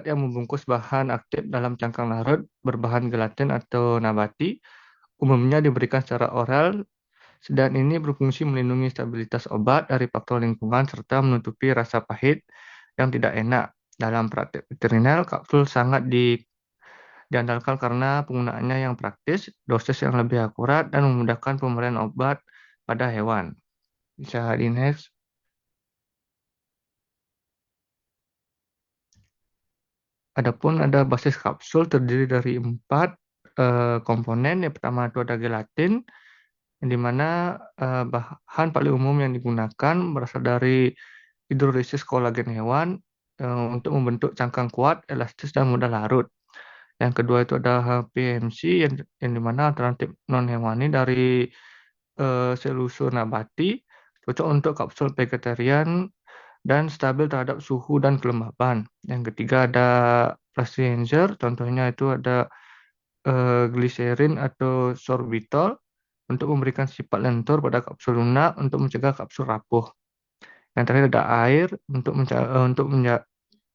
yang membungkus bahan aktif dalam cangkang larut berbahan gelatin atau nabati. Umumnya diberikan secara oral. Sediaan ini berfungsi melindungi stabilitas obat dari faktor lingkungan serta menutupi rasa pahit yang tidak enak. Dalam praktik veteriner, kapsul sangat diandalkan karena penggunaannya yang praktis, dosis yang lebih akurat, dan memudahkan pemberian obat pada hewan. Bisa di next. Adapun ada basis kapsul terdiri dari 4 komponen. Yang pertama itu ada gelatin, yang dimana bahan paling umum yang digunakan berasal dari hidrolisis kolagen hewan untuk membentuk cangkang kuat, elastis, dan mudah larut. Yang kedua itu ada PMC yang dimana alternatif non hewani dari selusur nabati, cocok untuk kapsul vegetarian dan stabil terhadap suhu dan kelembaban. Yang ketiga ada Plasteenzer, contohnya itu ada gliserin atau sorbitol untuk memberikan sifat lentur pada kapsul lunak untuk mencegah kapsul rapuh. Yang terakhir ada air untuk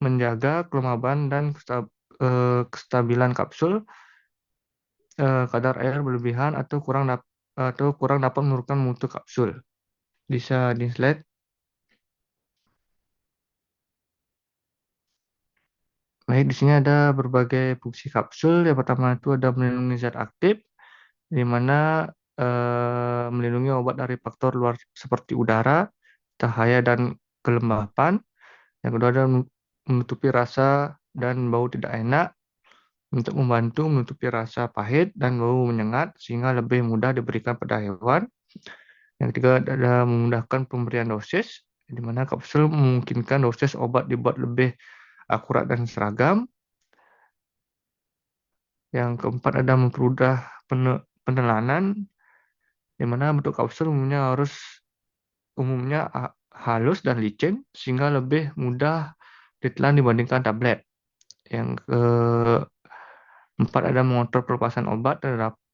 menjaga kelembaban dan kestabilan kapsul. Kadar air berlebihan atau kurang dapat menurunkan mutu kapsul. Bisa di slide. Baik, di sini ada berbagai fungsi kapsul. Yang pertama itu ada melindungi zat aktif, di mana melindungi obat dari faktor luar seperti udara, cahaya, dan kelembapan. Yang kedua ada menutupi rasa dan bau tidak enak, untuk membantu menutupi rasa pahit dan bau menyengat sehingga lebih mudah diberikan pada hewan. Yang ketiga adalah memudahkan pemberian dosis, di mana kapsul memungkinkan dosis obat dibuat lebih akurat dan seragam. Yang keempat ada mempermudah penelanan, di mana bentuk kapsul umumnya halus dan licin sehingga lebih mudah ditelan dibandingkan tablet. Yang keempat ada mengontrol pelepasan obat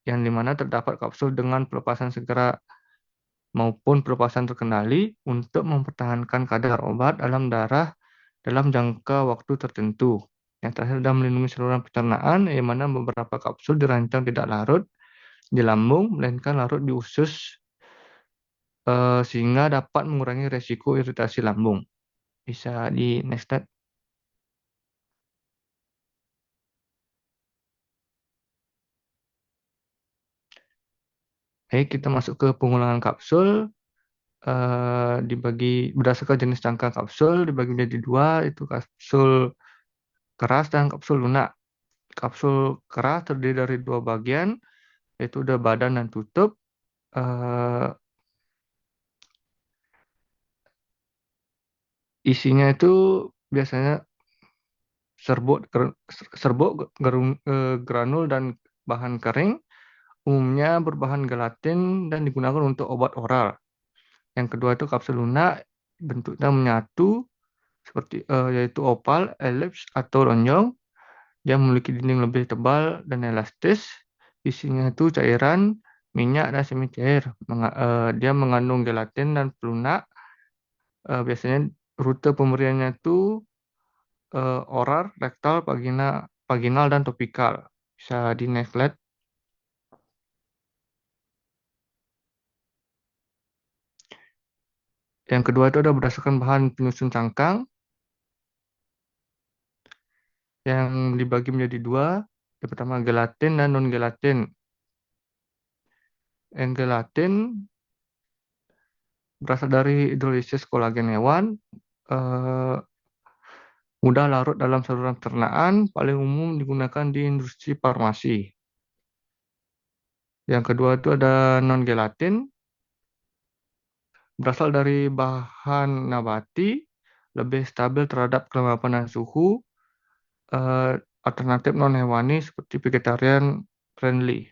yang dimana terdapat kapsul dengan pelepasan segera maupun pelepasan terkendali untuk mempertahankan kadar obat dalam darah dalam jangka waktu tertentu. Yang terakhir adalah melindungi saluran pencernaan, yang mana beberapa kapsul dirancang tidak larut di lambung, melainkan larut di usus, sehingga dapat mengurangi resiko iritasi lambung. Bisa di next slide. Oke, kita masuk ke pengulangan kapsul. Dibagi berdasarkan jenis cangkang kapsul, dibagi menjadi dua, itu kapsul keras dan kapsul lunak. Kapsul keras terdiri dari dua bagian, yaitu ada badan dan tutup. Isinya itu biasanya serbuk granul dan bahan kering, umumnya berbahan gelatin dan digunakan untuk obat oral. Yang kedua itu kapsul lunak, bentuknya menyatu seperti yaitu opal, elips atau lonjong. Dia memiliki dinding lebih tebal dan elastis. Isinya itu cairan, minyak, dan semi cair. Dia mengandung gelatin dan pelunak. Biasanya rute pemberiannya itu oral, rektal, vaginal, dan topikal. Bisa di next slide. Yang kedua itu ada berdasarkan bahan penyusun cangkang yang dibagi menjadi dua. Yang pertama gelatin dan non-gelatin. Yang gelatin berasal dari hidrolisis kolagen hewan, mudah larut dalam saluran pencernaan, paling umum digunakan di industri farmasi. Yang kedua itu ada non-gelatin, berasal dari bahan nabati, lebih stabil terhadap kelembapan dan suhu, alternatif non-hewani seperti vegetarian friendly.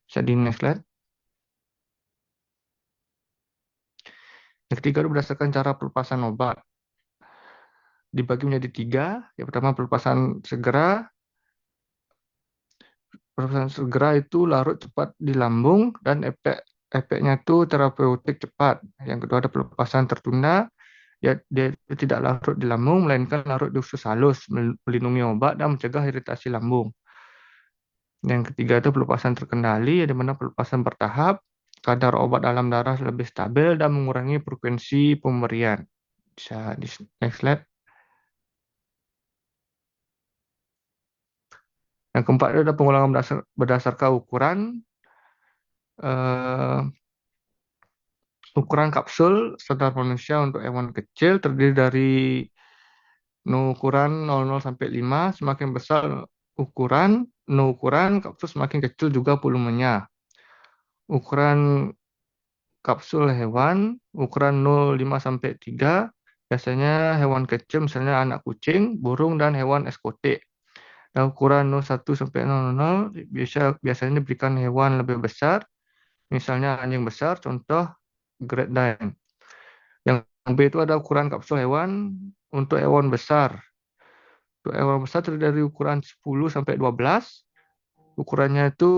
Bisa di next slide. Yang ketiga itu berdasarkan cara pelepasan obat. Dibagi menjadi tiga. Yang pertama pelepasan segera. Pelepasan segera itu larut cepat di lambung dan efeknya itu terapeutik cepat. Yang kedua ada pelepasan tertunda. Dia tidak larut di lambung, melainkan larut di usus halus, melindungi obat dan mencegah iritasi lambung. Yang ketiga itu pelepasan terkendali, di mana pelepasan bertahap, kadar obat dalam darah lebih stabil dan mengurangi frekuensi pemberian. Bisa di next slide. Yang keempat itu ada pengulangan berdasarkan ukuran. Ukuran kapsul standar manusia untuk hewan kecil terdiri dari ukuran 00 sampai 5. Semakin besar ukuran kapsul semakin kecil juga volumenya. Ukuran kapsul hewan ukuran 0,5 sampai 3. Biasanya hewan kecil misalnya anak kucing, burung, dan hewan eksotik. Dan ukuran 01 sampai 00 biasanya diberikan hewan lebih besar, misalnya anjing besar, contoh Great Dane. Yang B itu ada ukuran kapsul hewan untuk hewan besar. Untuk hewan besar terdiri dari ukuran 10 sampai 12. Ukurannya itu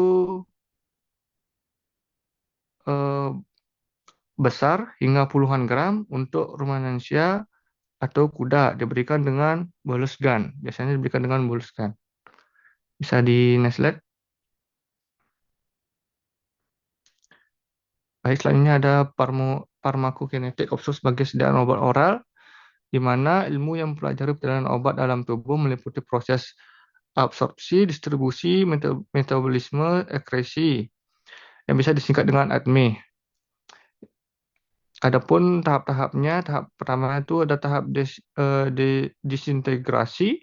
eh, besar hingga puluhan gram untuk rumenansia atau kuda diberikan dengan bolus gun. Biasanya diberikan dengan bolus gun. Bisa di next slide. Baik, selanjutnya ada farmakokinetik kapsul sebagai sediaan obat oral, di mana ilmu yang mempelajari perjalanan obat dalam tubuh meliputi proses absorpsi, distribusi, metabolisme, ekskresi, yang bisa disingkat dengan ADME. Adapun tahap-tahapnya, tahap pertama itu ada tahap disintegrasi,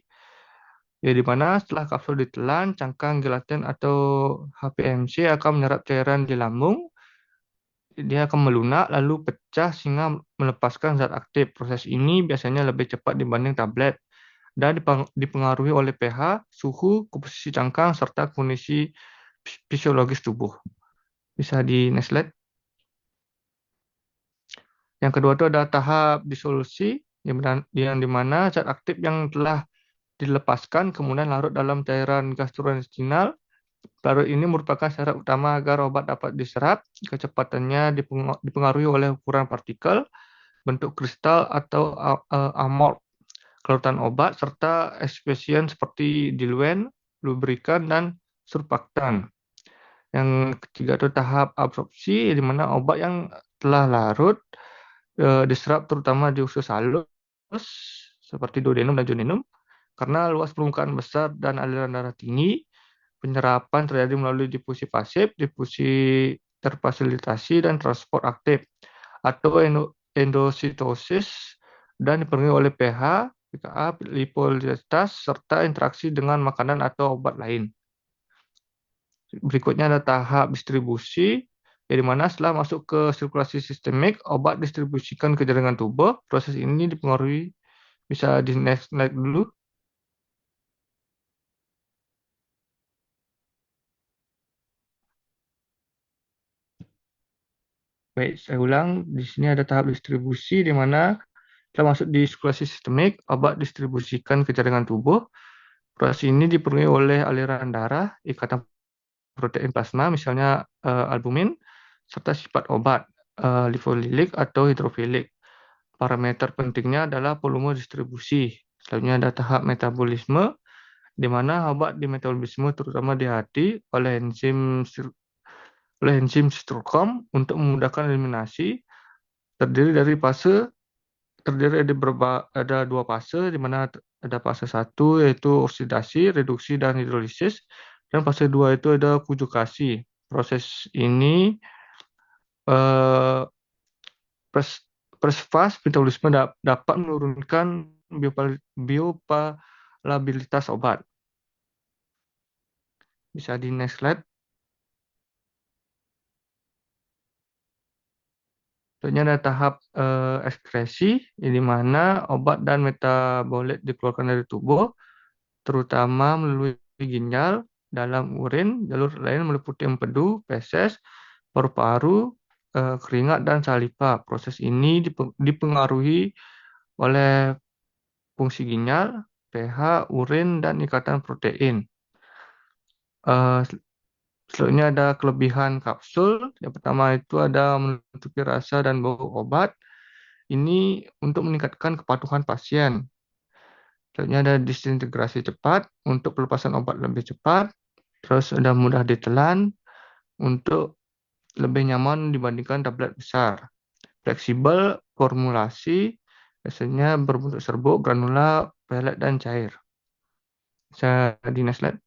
ya di mana setelah kapsul ditelan, cangkang gelatin atau HPMC akan menyerap cairan di lambung. Dia akan melunak lalu pecah sehingga melepaskan zat aktif. Proses ini biasanya lebih cepat dibanding tablet dan dipengaruhi oleh pH, suhu, komposisi cangkang, serta kondisi fisiologis tubuh. Bisa di next slide. Yang kedua itu ada tahap disolusi, yang dimana zat aktif yang telah dilepaskan kemudian larut dalam cairan gastrointestinal. Larut ini merupakan syarat utama agar obat dapat diserap. Kecepatannya dipengaruhi oleh ukuran partikel, bentuk kristal atau amorf larutan obat, serta ekspesien seperti diluent, lubrikan, dan surfaktan. Yang ketiga itu tahap absorpsi, di mana obat yang telah larut diserap terutama di usus halus seperti duodenum dan jejunum. Karena luas permukaan besar dan aliran darah tinggi, penyerapan terjadi melalui difusi pasif, difusi terfasilitasi, dan transport aktif atau endositosis, dan dipenuhi oleh pH, pKa, lipolisitas, serta interaksi dengan makanan atau obat lain. Berikutnya ada tahap distribusi, di mana setelah masuk ke sirkulasi sistemik, obat distribusikan ke jaringan tubuh. Proses ini dipengaruhi, bisa di next slide dulu. Baik, saya ulang. Di sini ada tahap distribusi, di mana setelah masuk di sirkulasi sistemik, obat distribusikan ke jaringan tubuh. Proses ini dipenuhi oleh aliran darah, ikatan protein plasma, misalnya albumin, serta sifat obat, lipofilic atau hidrofilik. Parameter pentingnya adalah volume distribusi. Selanjutnya ada tahap metabolisme, di mana obat dimetabolisme terutama di hati oleh enzim sitochrom untuk memudahkan eliminasi. Ada dua fase, di mana ada fase 1 yaitu oksidasi, reduksi, dan hidrolisis, dan fase 2 itu ada kujukasi. Proses ini fase metabolisme dapat menurunkan biopalabilitas obat. Bisa di next slide. Selanjutnya ada tahap ekskresi, di mana obat dan metabolit dikeluarkan dari tubuh, terutama melalui ginjal, dalam urin, jalur lain meliputi empedu, feses, paru-paru, keringat, dan saliva. Proses ini dipengaruhi oleh fungsi ginjal, pH, urin, dan ikatan protein. Selanjutnya ada kelebihan kapsul. Yang pertama itu ada menutupi rasa dan bau obat. Ini untuk meningkatkan kepatuhan pasien. Selanjutnya ada disintegrasi cepat untuk pelepasan obat lebih cepat. Terus ada mudah ditelan untuk lebih nyaman dibandingkan tablet besar. Fleksibel formulasi, biasanya berbentuk serbuk, granula, pelet, dan cair. Bisa di next slide.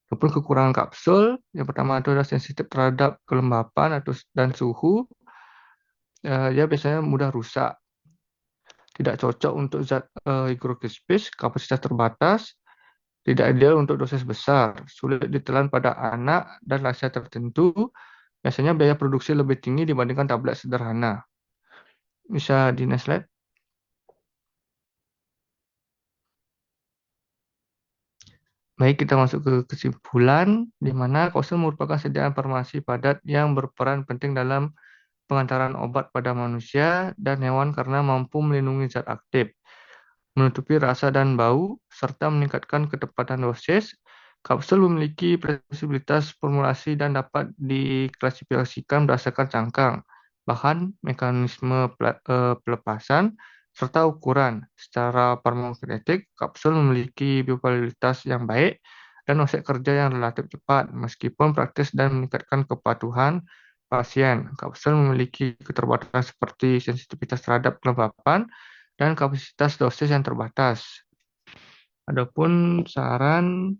Walaupun kekurangan kapsul, yang pertama itu adalah sensitif terhadap kelembapan dan suhu. Dia biasanya mudah rusak. Tidak cocok untuk zat hygroscopis, kapasitas terbatas, tidak ideal untuk dosis besar, sulit ditelan pada anak dan lansia tertentu. Biasanya biaya produksi lebih tinggi dibandingkan tablet sederhana. Bisa di next slide. Baik, kita masuk ke kesimpulan, di mana kapsul merupakan sediaan farmasi padat yang berperan penting dalam pengantaran obat pada manusia dan hewan karena mampu melindungi zat aktif, menutupi rasa dan bau, serta meningkatkan ketepatan dosis. Kapsul memiliki fleksibilitas formulasi dan dapat diklasifikasikan berdasarkan cangkang, bahan, mekanisme pelepasan, serta ukuran. Secara farmakokinetik, kapsul memiliki bioavailabilitas yang baik dan onset kerja yang relatif cepat, meskipun praktis dan meningkatkan kepatuhan pasien. Kapsul memiliki keterbatasan seperti sensitivitas terhadap kelembapan dan kapasitas dosis yang terbatas. Adapun saran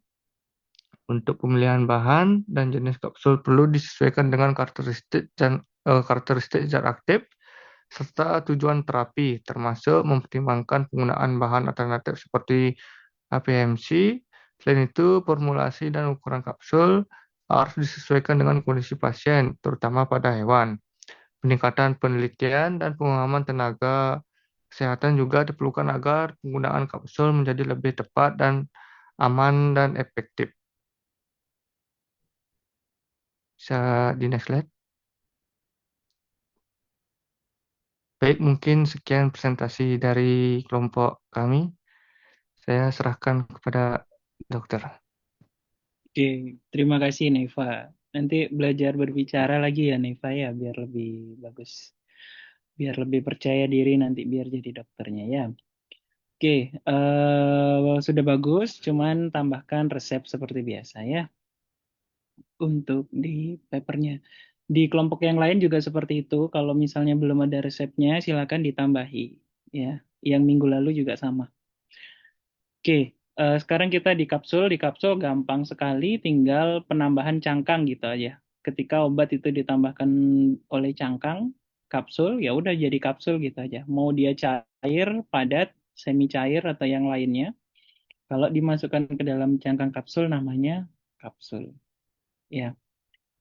untuk pemilihan bahan dan jenis kapsul perlu disesuaikan dengan karakteristik zat aktif serta tujuan terapi, termasuk mempertimbangkan penggunaan bahan alternatif seperti APMC. Selain itu, formulasi dan ukuran kapsul harus disesuaikan dengan kondisi pasien, terutama pada hewan. Peningkatan penelitian dan pengalaman tenaga kesehatan juga diperlukan agar penggunaan kapsul menjadi lebih tepat dan aman dan efektif. Bisa di next slide. Baik, mungkin sekian presentasi dari kelompok kami. Saya serahkan kepada dokter. Oke, terima kasih Neva. Nanti belajar berbicara lagi ya Neva ya, biar lebih bagus. Biar lebih percaya diri nanti biar jadi dokternya ya. Oke, sudah bagus, cuman tambahkan resep seperti biasa ya untuk di papernya. Di kelompok yang lain juga seperti itu. Kalau misalnya belum ada resepnya, silakan ditambahi ya. Yang minggu lalu juga sama. Oke, sekarang kita di kapsul. Di kapsul gampang sekali, tinggal penambahan cangkang gitu aja. Ketika obat itu ditambahkan oleh cangkang, kapsul, ya udah jadi kapsul gitu aja. Mau dia cair, padat, semi cair atau yang lainnya. Kalau dimasukkan ke dalam cangkang kapsul namanya kapsul. Ya,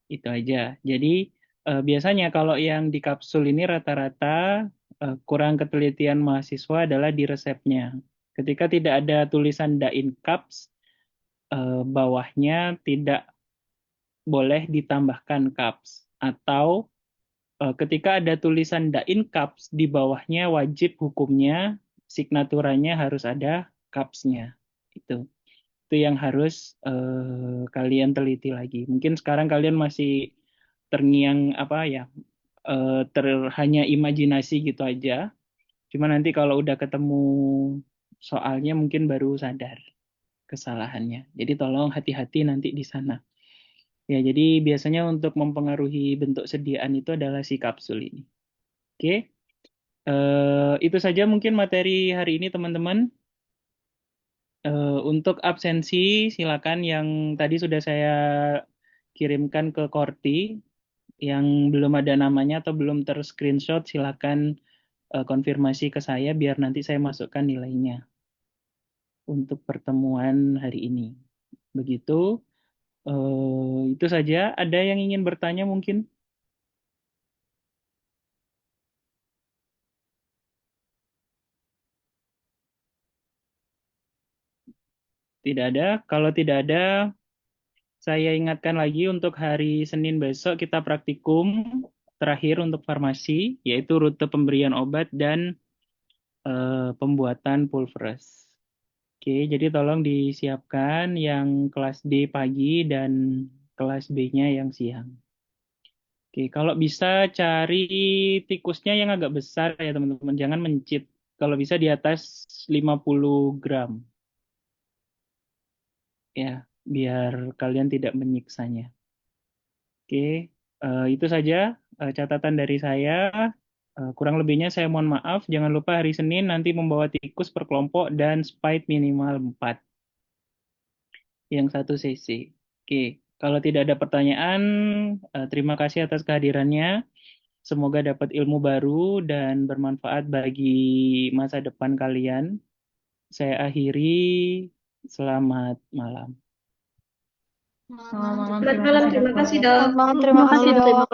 itu aja. Jadi biasanya kalau yang di kapsul ini rata-rata kurang ketelitian mahasiswa adalah di resepnya. Ketika tidak ada tulisan Dain Caps, bawahnya tidak boleh ditambahkan caps. Atau ketika ada tulisan Dain Caps, di bawahnya wajib hukumnya signaturanya harus ada capsnya. Itu yang harus kalian teliti lagi. Mungkin sekarang kalian masih terngiang apa ya, hanya imajinasi gitu aja. Cuma nanti kalau udah ketemu soalnya mungkin baru sadar kesalahannya. Jadi tolong hati-hati nanti di sana. Ya, jadi biasanya untuk mempengaruhi bentuk sediaan itu adalah si kapsul ini. Oke, itu saja mungkin materi hari ini teman-teman. Untuk absensi, silakan yang tadi sudah saya kirimkan ke Korti, yang belum ada namanya atau belum ter-screenshot, silakan konfirmasi ke saya biar nanti saya masukkan nilainya untuk pertemuan hari ini. Begitu, itu saja. Ada yang ingin bertanya mungkin? Tidak ada. Kalau tidak ada, saya ingatkan lagi untuk hari Senin besok kita praktikum terakhir untuk farmasi, yaitu rute pemberian obat dan pembuatan pulveres. Oke, jadi tolong disiapkan yang kelas D pagi dan kelas B-nya yang siang. Oke, kalau bisa cari tikusnya yang agak besar ya teman-teman, jangan mencit. Kalau bisa di atas 50 gram. Ya, biar kalian tidak menyiksanya. Oke, itu saja catatan dari saya. Kurang lebihnya saya mohon maaf. Jangan lupa hari Senin nanti membawa tikus per kelompok dan spike minimal 4. Yang satu sesi. Oke, kalau tidak ada pertanyaan, terima kasih atas kehadirannya. Semoga dapat ilmu baru dan bermanfaat bagi masa depan kalian. Saya akhiri, selamat malam. Selamat malam, terima kasih dok. Terima kasih dok.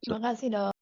Terima kasih dok.